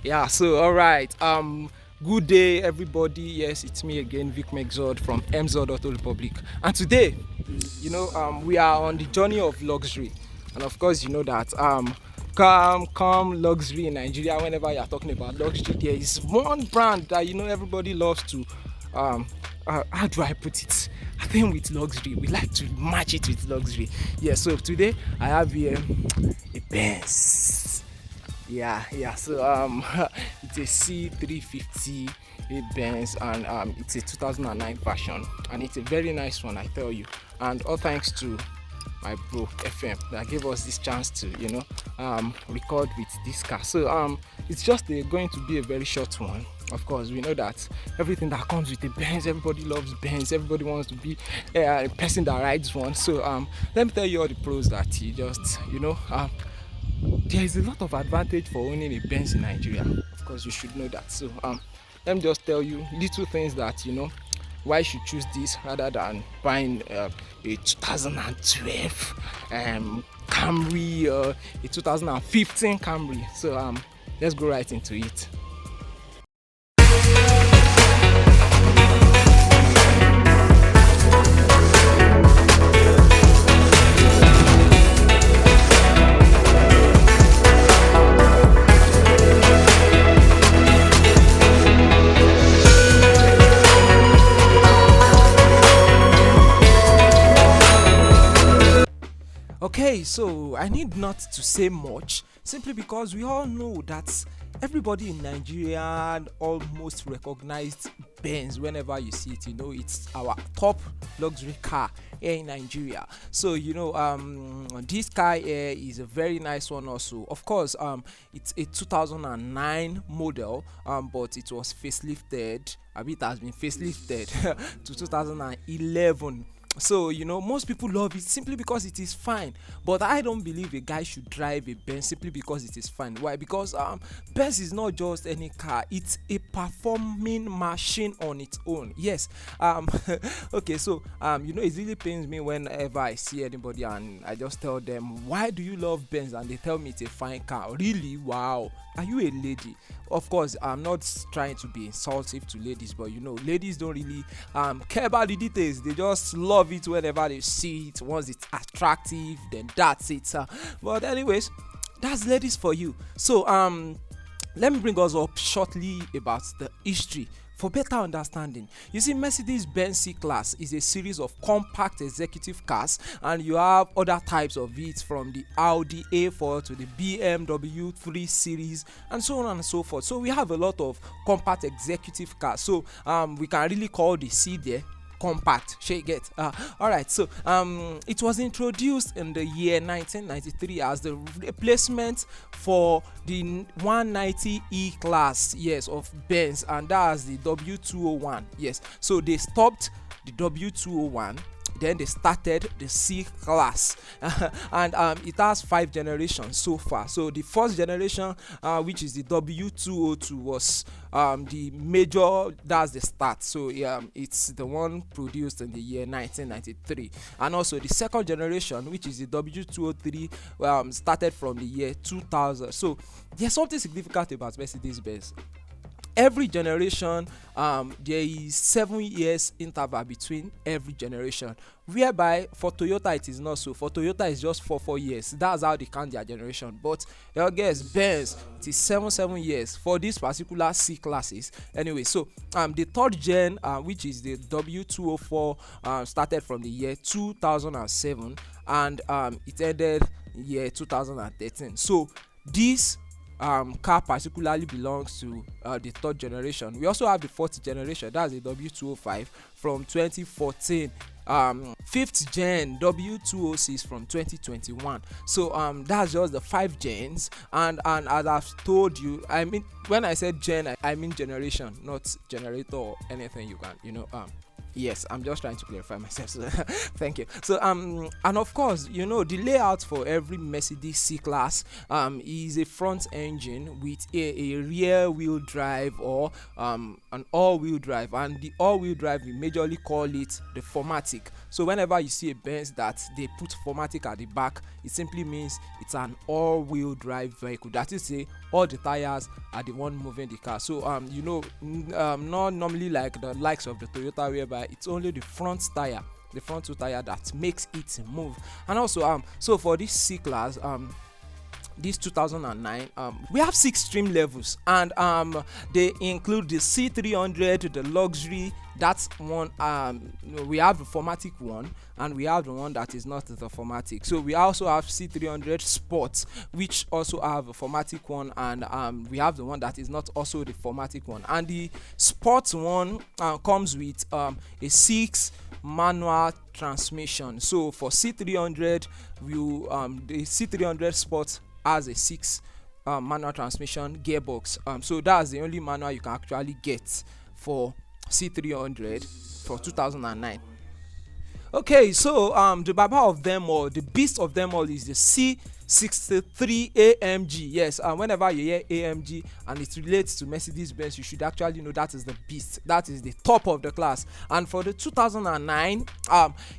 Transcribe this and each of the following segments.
Yeah, so all right. Good day, everybody. Yes, it's me again, Vic Mzord from m-zord Auto Republic. And today, we are on the journey of luxury, and of course, you know that come luxury in Nigeria. Whenever you are talking about luxury, there is one brand that everybody loves to. Um, how do I put it? I think with luxury, we like to match it with luxury. Yeah. So today, I have here a Benz. Yeah. So it's a C350 a Benz, and it's a 2009 version, and it's a very nice one, I tell you. And all thanks to my bro FM that gave us this chance to record with this car. So it's just going to be a very short one. Of course, we know that everything that comes with a Benz, everybody loves Benz. Everybody wants to be a person that rides one. So let me tell you all the pros that you just there is a lot of advantage for owning a Benz in Nigeria. Of course, you should know that. So let me just tell you little things that why you should choose this rather than buying a 2012 Camry or a 2015 Camry. So let's go right into it. Okay, so I need not to say much simply because we all know that everybody in Nigeria almost recognized Benz whenever you see it. It's our top luxury car here in Nigeria. So this car here is a very nice one also. Of course, it's a 2009 model, but it was facelifted. It has been facelifted to 2011. So most people love it simply because it is fine, but I don't believe a guy should drive a Benz simply because it is fine. Why? Because Benz is not just any car, it's a performing machine on its own. Yes. Okay, so it really pains me whenever I see anybody and I just tell them, why do you love Benz? And they tell me it's a fine car. Really? Wow. Are you a lady? Of course, I'm not trying to be insultive to ladies, but ladies don't really care about the details. They just love it whenever they see it. Once it's attractive, then that's it. But anyways, that's ladies for you. So let me bring us up shortly about the history for better understanding. You see, Mercedes Benz C class is a series of compact executive cars, and you have other types of it, from the Audi A4 to the BMW 3 Series and so on and so forth. So we have a lot of compact executive cars. So we can really call the C there compact. Shake it. All right. So it was introduced in the year 1993 as the replacement for the 190E class, yes, of Benz, and that's the W201. Yes. So they stopped the W201. Then they started the C class, and it has 5 generations so far. So the first generation, which is the W202, was the major. That's the start. So it's the one produced in the year 1993, and also the second generation, which is the W203, started from the year 2000. So there's something significant about Mercedes Benz. Every generation, there is 7 years interval between every generation, whereby for Toyota it is not so. For Toyota it's just 4 years. That's how they count their generation. But your guess, Benz, it is 7 years for these particular C classes. Anyway, so the third gen, which is the W204, started from the year 2007, and it ended year 2013. So this car particularly belongs to the third generation. We also have the fourth generation, that's the W205 from 2014. Fifth gen W206 from 2021. So that's just the 5 gens, and as I've told you, I mean, when I said gen, I mean generation, not generator or anything. You can Yes, I'm just trying to clarify myself. So thank you. So and of course, you know, the layout for every Mercedes C class is a front engine with a rear wheel drive or an all-wheel drive, and the all-wheel drive we majorly call it the 4matic. So whenever you see a Benz that they put 4matic at the back, it simply means it's an all-wheel drive vehicle. That is, say all the tires are the one moving the car. So you know, not normally like the likes of the Toyota, whereby it's only the front tire, the front two tire, that makes it move. And also so for this C class, this 2009, we have 6 trim levels, and they include the C300, the luxury. That's one. We have the 4matic one, and we have the one that is not the 4matic. So we also have C300 Sports, which also have a 4matic one, and we have the one that is not also the 4matic one. And the Sports one comes with a 6 manual transmission. So for C300, the C300 Sports has a 6 manual transmission gearbox. So that's the only manual you can actually get for C300 for 2009. Okay, so the baba of them all, the beast of them all, is the C63 AMG. Yes, whenever you hear AMG and it relates to Mercedes Benz, you should actually know that is the beast, that is the top of the class. And for the 2009,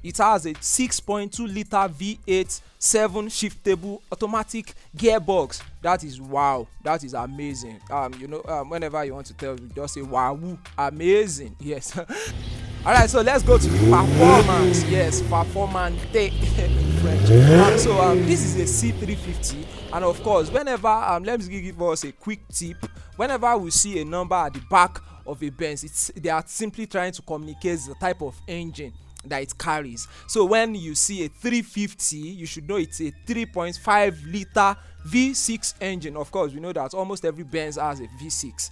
it has a 6.2 liter V8 7 shiftable automatic gearbox. That is wow, that is amazing. You know, whenever you want to tell, you just say wow, amazing. Yes. All right, so let's go to the performance. Yes, performance in French. So this is a C350, and of course, whenever let me give us a quick tip. Whenever we see a number at the back of a Benz, they are simply trying to communicate the type of engine that it carries. So when you see a 350, you should know it's a 3.5 liter V6 engine. Of course, we know that almost every Benz has a V6.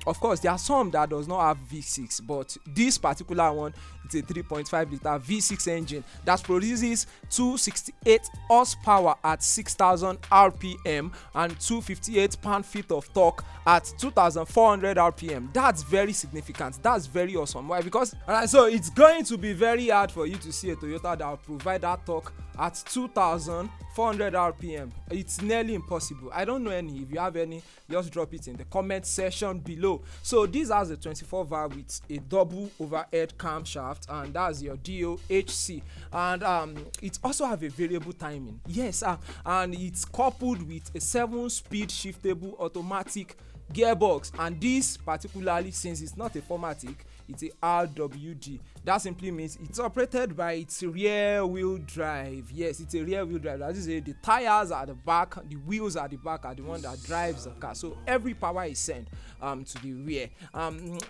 Of course, there are some that does not have V6, but this particular one, it's a 3.5 liter V6 engine that produces 268 horsepower at 6,000 rpm and 258 pound-feet of torque at 2,400 rpm. That's very significant. That's very awesome. Why? Because so it's going to be very hard for you to see a Toyota that will provide that torque at 2,400 rpm. It's nearly impossible. I don't know any. If you have any, just drop it in the comment section below. So this has a 24 valve with a double overhead camshaft, and that's your DOHC, and it also have a variable timing. Yes, and it's coupled with a 7-speed shiftable automatic gearbox, and this particularly, since it's not a 4matic, it's a RWD. That simply means it's operated by its rear wheel drive. Yes, it's a rear wheel drive. That is, the tires are at the back, the wheels at the back are the one that drives the car. So every power is sent to the rear.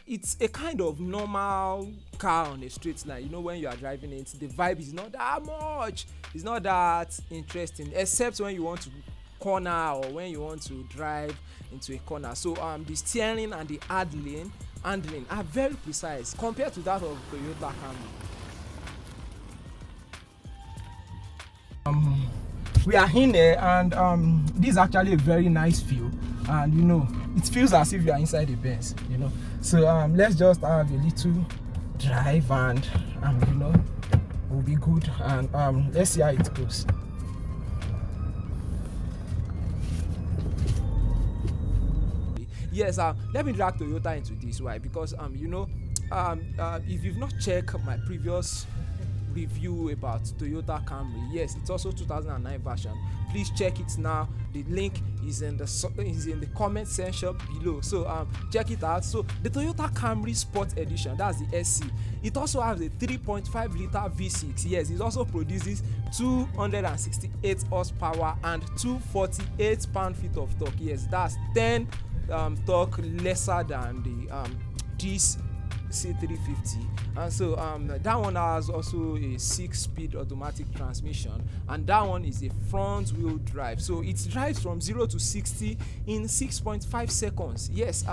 It's a kind of normal car on a straight line. You know, when you are driving it, the vibe is not that much. It's not that interesting, except when you want to corner or when you want to drive into a corner. So the steering and the handling are very precise compared to that of Toyota Camry. We are in there, and this is actually a very nice feel, and you know, it feels as if you are inside a Benz, you know. So let's just have a little drive, and you know, we'll be good, and let's see how it goes. Yes, let me drag Toyota into this. Why? Because you know, if you've not checked my previous review about Toyota Camry, yes, it's also 2009 version. Please check it now. The link is in the comment section below. So check it out. So the Toyota Camry Sport Edition, that's the SC. It also has a 3.5 liter V6. Yes, it also produces 268 horsepower and 248 pound-feet of torque. Yes, that's 10 torque lesser than the this C350, and so that one has also a 6-speed automatic transmission, and that one is a front wheel drive, so it drives from 0 to 60 in 6.5 seconds. Yes,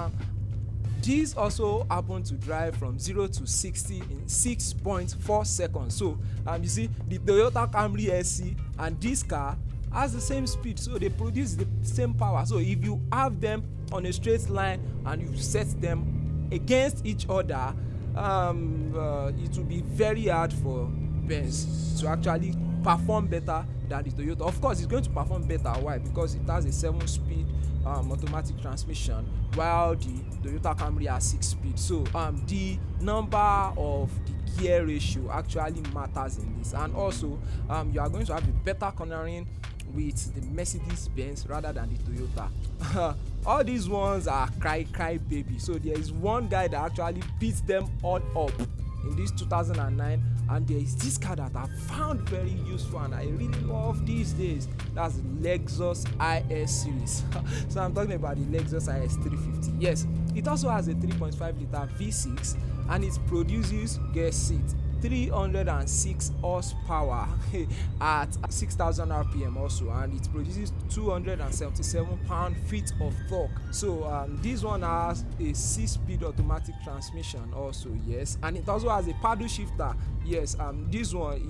these also happen to drive from 0 to 60 in 6.4 seconds. So you see, the Toyota Camry SC and this car has the same speed, so they produce the same power. So if you have them on a straight line and you set them against each other, it will be very hard for Benz to actually perform better than the Toyota. Of course, it's going to perform better. Why? Because it has a 7-speed automatic transmission, while the Toyota Camry has 6-speed. So the number of the gear ratio actually matters in this, and also you are going to have a better cornering with the Mercedes Benz rather than the Toyota. All these ones are cry baby. So there is one guy that actually beats them all up in this 2009, and there is this car that I found very useful and I really love these days. That's the Lexus IS series. So I'm talking about the Lexus IS 350. Yes, it also has a 3.5 liter V6, and it produces, guess it, 306 horsepower at 6,000 rpm also, and it produces 277 pound-feet of torque. So this one has a 6-speed automatic transmission also, yes, and it also has a paddle shifter. Yes, this one,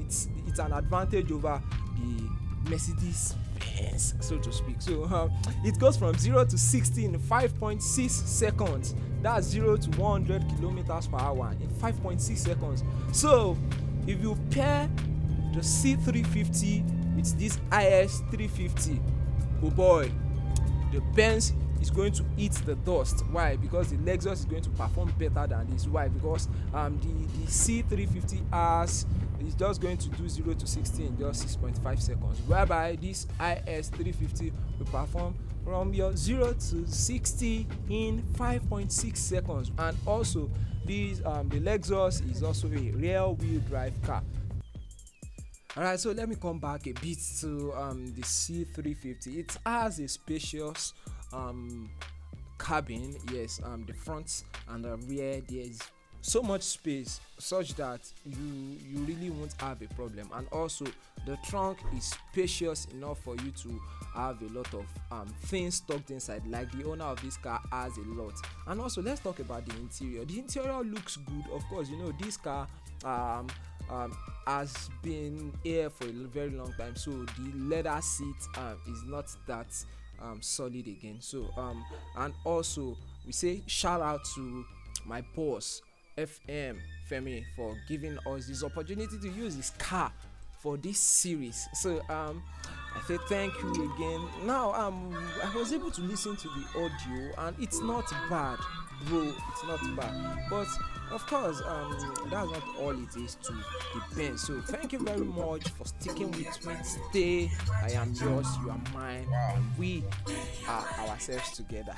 it's an advantage over the Mercedes Benz, so to speak. So it goes from 0 to 60 in 5.6 seconds. That's 0 to 100 kilometers per hour in 5.6 seconds. So if you pair the C350 with this IS 350, oh boy, the Benz is going to eat the dust. Why? Because the Lexus is going to perform better than this. Why? Because the C350 is just going to do 0 to 60 in just 6.5 seconds, whereby this IS 350 will perform from your 0 to 60 in 5.6 seconds. And also this the Lexus is also a rear-wheel drive car. Alright, so let me come back a bit to the C350. It has a spacious cabin. Yes, the front and the rear, there is so much space such that you really won't have a problem. And also the trunk is spacious enough for you to have a lot of things stocked inside, like the owner of this car has a lot. And also let's talk about the interior. The interior looks good. Of course, you know, this car has been here for a very long time, so the leather seat is not that solid again. So and also we say shout out to my boss Femi for giving us this opportunity to use his car for this series. So I say thank you again. Now I was able to listen to the audio and it's not bad, bro. It's not bad, but of course that's not all it is to the Benz. So thank you very much for sticking with me today. I am yours, you are mine, and we are ourselves together.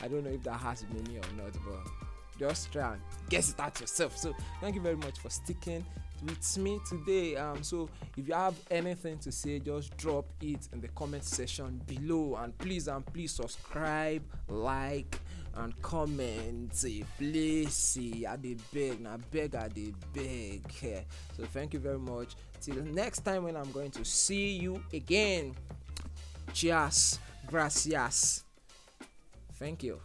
I don't know if that has meaning or not, but just try and guess it out yourself. So thank you very much for sticking with me today. So if you have anything to say, just drop it in the comment section below, and please subscribe, like and comment. Please, I dey beg, I dey beg. So thank you very much. Till next time when I'm going to see you again. Cheers, gracias. Thank you.